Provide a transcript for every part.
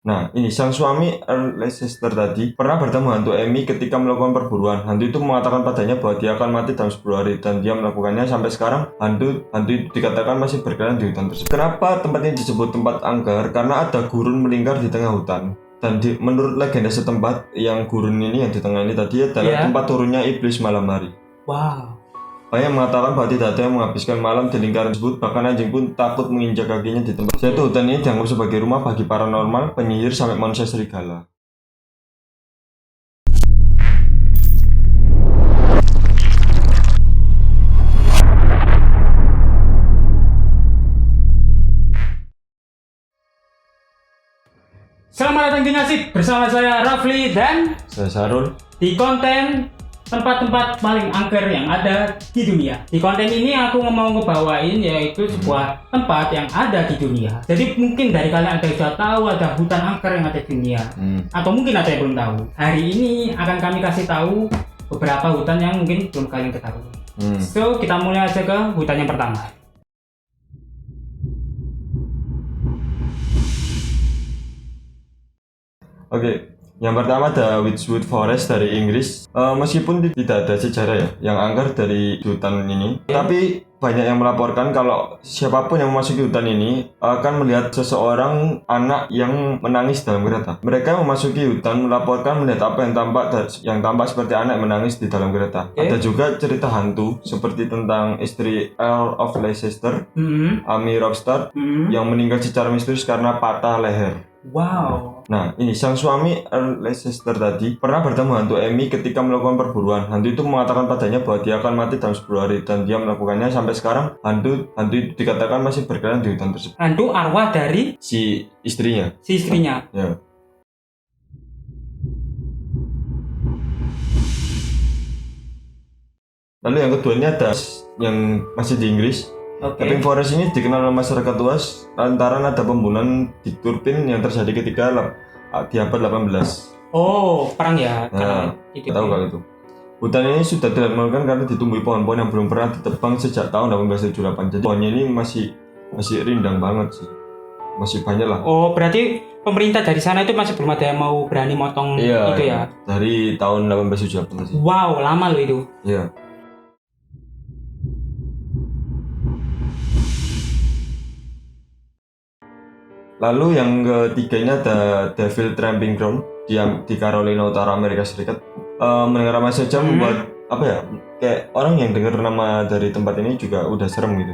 Nah, ini sang suami Earl Leicester tadi pernah bertemu hantu Amy ketika melakukan perburuan. Hantu itu mengatakan padanya bahwa dia akan mati dalam 10 hari dan dia melakukannya sampai sekarang. Hantu itu dikatakan masih berkeliaran di hutan tersebut. Kenapa tempat ini disebut tempat angker? Karena ada gurun melingkar di tengah hutan. Dan menurut legenda setempat, yang gurun ini yang di tengah ini tadi adalah tempat turunnya iblis malam hari. Wow. Banyak mengatakan bahwa tidak ada yang menghabiskan malam di lingkaran tersebut, bahkan anjing pun takut menginjak kakinya di tempat. Yaitu hutan ini dianggap sebagai rumah bagi paranormal, penyihir, sampai manusia serigala. Selamat datang di Ngasih bersama saya Rafli dan Saya Sarul. di konten tempat-tempat paling angker yang ada di dunia. Di konten ini aku mau ngebawain yaitu sebuah tempat yang ada di dunia. Jadi mungkin dari kalian ada yang sudah tahu ada hutan angker yang ada di dunia, atau mungkin ada yang belum tahu. Hari ini akan kami kasih tahu beberapa hutan yang mungkin belum kalian ketahui. So kita mulai aja ke hutan yang pertama. Oke, yang pertama ada Witchwood Forest dari Inggris. Meskipun tidak ada sejarah ya yang angker dari hutan ini, tapi banyak yang melaporkan kalau siapapun yang memasuki hutan ini akan melihat seseorang anak yang menangis dalam kereta. Mereka yang memasuki hutan melaporkan melihat apa yang tampak seperti anak yang menangis di dalam kereta. Ada juga cerita hantu seperti tentang istri Earl of Leicester, Amy Robstad, yang meninggal secara misterius karena patah leher. Wow. Nah, ini sang suami Earl Leicester tadi pernah bertemu hantu Amy ketika melakukan perburuan. Hantu itu mengatakan padanya bahwa dia akan mati dalam 10 hari dan dia melakukannya sampai sekarang. Hantu itu dikatakan masih berkeliaran di hutan tersebut. Hantu arwah dari Si istrinya. Ya. Lalu yang kedua ini ada yang masih di Inggris. Epping Forest ini dikenal oleh masyarakat luas lantaran ada pembunuhan di Turpin yang terjadi ketika di abad 18. Oh, perang ya? Nah, tahu kalau itu. Hutan ini sudah tidak dimakan karena ditumbuhi pohon-pohon yang belum pernah ditebang sejak tahun 1878. Jadi pohonnya ini masih rindang banget sih. Masih banyak lah. Oh, berarti pemerintah dari sana itu masih belum ada yang mau berani motong itu ya? Dari tahun 1878 sih. Wow, lama loh itu. Iya. Lalu yang ketiga ini ada Devil Tramping Ground di Carolina Utara, Amerika Serikat. Mendengar nama saja membuat apa ya, kayak orang yang dengar nama dari tempat ini juga udah serem gitu.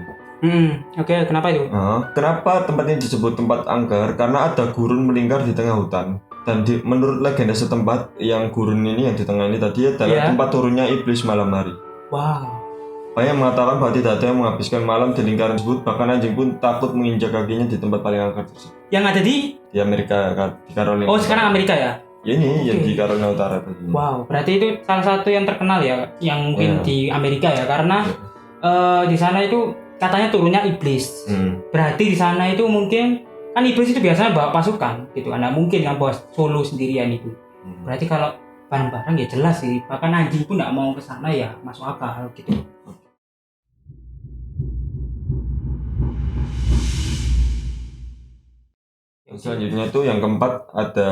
Oke, kenapa itu? Kenapa tempat ini disebut tempat angker? Karena ada gurun melingkar di tengah hutan. Dan menurut legenda setempat, yang gurun ini yang di tengah ini tadi adalah tempat turunnya iblis malam hari. Wow. Banyak mengatakan bahwa tidak ada yang menghabiskan malam di lingkaran tersebut, bahkan anjing pun takut menginjak kakinya di tempat paling angker tersebut. Yang ada di Amerika, di Carolina. Oh, sekarang Amerika ya? Ya ini yang di Carolina Utara tadi. Wow, berarti itu salah satu yang terkenal ya, yang mungkin di Amerika ya, karena di sana itu katanya turunnya iblis. Berarti di sana itu mungkin kan iblis itu biasanya bawa pasukan gitu, nggak mungkin yang bawa solo sendirian itu. Berarti kalau bareng-bareng ya jelas sih, bahkan anjing pun nggak mau ke sana ya masuk akal gitu. Selanjutnya itu yang keempat ada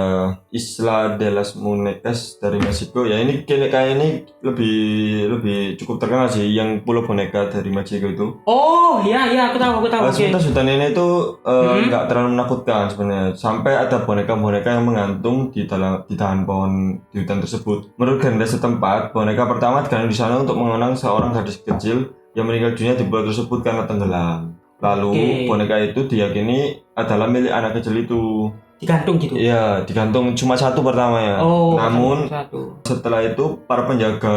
Isla de las Muñecas dari Meksiko. Ya ini kayak ini lebih cukup terkenal sih, yang pulau boneka dari Meksiko itu. Oh iya aku tahu. Sebenarnya hutan ini itu nggak terlalu menakutkan sebenarnya. Sampai ada boneka-boneka yang menggantung di dahan pohon di hutan tersebut. Menurut legenda setempat, boneka pertama digantung di sana untuk mengenang seorang gadis kecil yang meninggal dunia di pulau tersebut karena tenggelam. Lalu boneka itu diyakini adalah milik anak kecil itu. Digantung gitu? Iya, digantung cuma satu pertama ya. Namun setelah itu para penjaga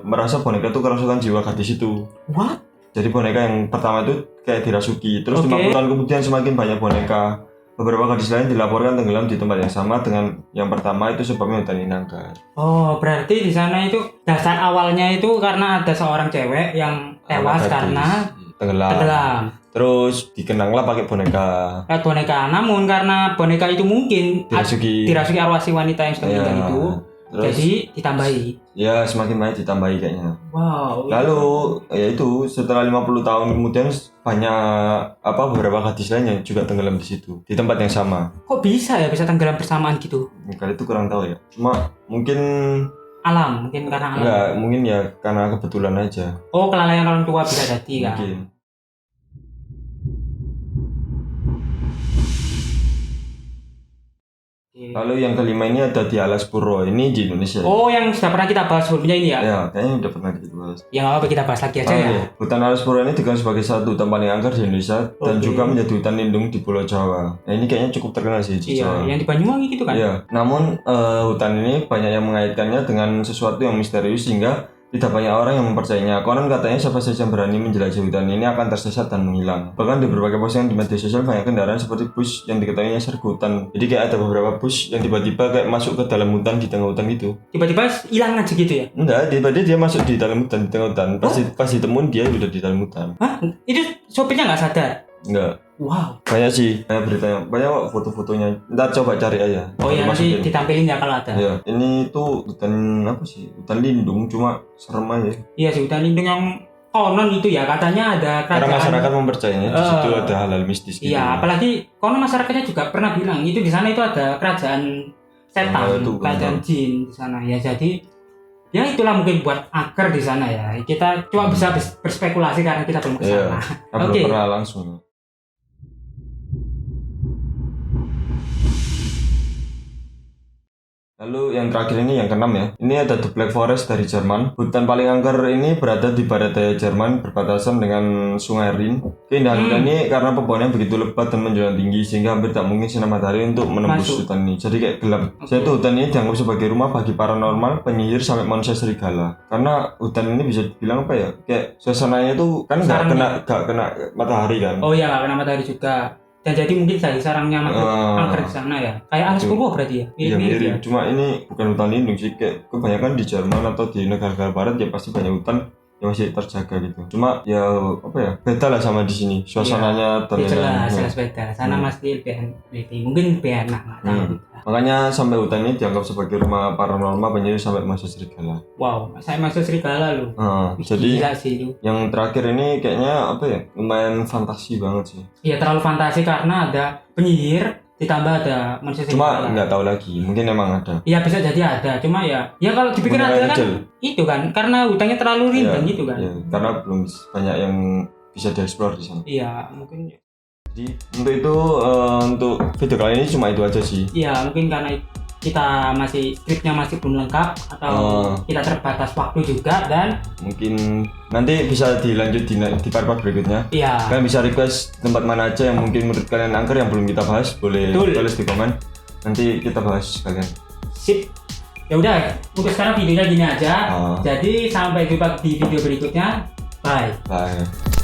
merasa boneka itu kerasukan jiwa gadis itu. What? Jadi boneka yang pertama itu kayak dirasuki. Terus 50 tahun kemudian semakin banyak boneka. Beberapa gadis lain dilaporkan tenggelam di tempat yang sama dengan yang pertama, itu sebabnya hutan ini angker. Oh, berarti di sana itu dasar awalnya itu karena ada seorang cewek yang tewas karena tenggelam. Terus dikenanglah pakai boneka. Namun karena boneka itu mungkin dirasuki arwah si wanita yang sudah meninggal itu, Terus Jadi ditambahi. ya semakin banyak ditambahi kayaknya. Wow. Lalu ya itu setelah 50 tahun kemudian banyak beberapa gadis lainnya juga tenggelam di situ di tempat yang sama. Kok bisa ya bisa tenggelam bersamaan gitu? Kali itu kurang tahu ya. Cuma mungkin Alam, mungkin karena alam. enggak, mungkin ya karena kebetulan aja. Oh, kelalaian orang tua bisa jadi kan. Mungkin. Oke. Lalu yang kelima ini ada di Alas Purwo, ini di Indonesia. Oh, yang sudah pernah kita bahas sebelumnya ini ya? Ya, kayaknya udah pernah kita bahas. Yang apa kita bahas lagi aja ya? Iya. Hutan Alas Purwo ini dikenal sebagai satu hutan paling angker di Indonesia dan Oke. juga menjadi hutan lindung di Pulau Jawa. Nah, ini kayaknya cukup terkenal sih di Iya, Jawa. yang di Banyuwangi gitu kan? Iya. Namun hutan ini banyak yang mengaitkannya dengan sesuatu yang misterius sehingga tidak banyak orang yang mempercayainya. Konon katanya siapa saja yang berani menjelajahi hutan ini akan tersesat dan menghilang. Bahkan di berbagai postingan di media sosial banyak kendaraan seperti bus yang diketahui nyasar ke hutan. Jadi kayak ada beberapa bus yang tiba-tiba kayak masuk ke dalam hutan di tengah hutan gitu. Tiba-tiba hilang aja gitu ya? Enggak, tiba-tiba dia masuk di dalam hutan di tengah hutan. Pas ditemuin dia udah di dalam hutan. Hah? Itu sopirnya nggak sadar? Enggak. Wow. Banyak sih, banyak beritanya, banyak kok foto-fotonya. Ntar coba cari aja. Oh iya, nanti Masukin. ditampilin ya kalau ada. Ya, ini tuh hutan apa sih? Hutan lindung, cuma serem aja. Iya sih, hutan lindung yang konon itu ya katanya ada Karena kerajaan. masyarakat mempercayainya di situ ada hal-hal mistis gitu. Iya, apalagi konon masyarakatnya juga pernah bilang itu di sana itu ada kerajaan setan, Oh, itu kerajaan jin di sana ya. Jadi ya itulah mungkin buat angker di sana ya. Kita cuma bisa berspekulasi karena kita belum ke Iya. sana. Nah, belum Oke. pernah langsung. Lalu yang terakhir ini yang keenam ya. Ini ada The Black Forest dari Jerman. Hutan paling angker ini berada di barat daya Jerman berbatasan dengan Sungai Rin. Keindahan hutan ini karena pohonnya begitu lebat dan menjulang tinggi sehingga hampir tak mungkin sinar matahari untuk menembus Masuk. hutan ini. Jadi kayak gelap. Jadi hutan ini dianggap sebagai rumah bagi paranormal, penyihir sampai manusia serigala. Karena hutan ini bisa dibilang apa ya? Kayak suasananya tuh kan nggak kena matahari kan. Oh iya, nggak kena matahari juga. Dan jadi mungkin dari sarangnya angker di sana ya. Kayak Alas Purwo berarti ya. Iya Mirip-mirip mirip, ya. cuma ini bukan hutan lindung sih, kayak kebanyakan di Jerman atau di negara-negara barat ya pasti banyak hutan yang masih terjaga gitu. Cuma ya apa ya, beda lah sama di sini, suasananya dan Ya, lain-lain. jelas beda. Sana masih lebih mungkin lebih enak, nggak tahu. Makanya sampai hutan ini dianggap sebagai rumah paranormal, penyihir sampai manusia serigala. Wow, saya masuk serigala loh. Jadi Gila sih itu. yang terakhir ini kayaknya apa ya, lumayan fantasi banget sih. Iya terlalu fantasi karena ada penyihir ditambah ada manusia Cuma serigala. nggak tahu lagi, mungkin emang ada. Iya bisa jadi ada, cuma ya kalau dipikir Mungkin ada kan kecil. itu kan karena hutannya terlalu rindang gitu kan. Iya, karena belum banyak yang bisa dieksplor di sana. Iya mungkin. Jadi untuk itu untuk video kali ini cuma itu aja sih. Iya mungkin karena kita skripnya masih belum lengkap atau kita terbatas waktu juga dan Mungkin nanti bisa dilanjut di part-part berikutnya. iya. Kalian bisa request tempat mana aja yang mungkin menurut kalian angker yang belum kita bahas, boleh Betul. tulis di komen. Nanti kita bahas kalian. Sip. Ya udah, untuk sekarang videonya gini aja. Oh. Jadi sampai jumpa di video berikutnya. Bye. Bye.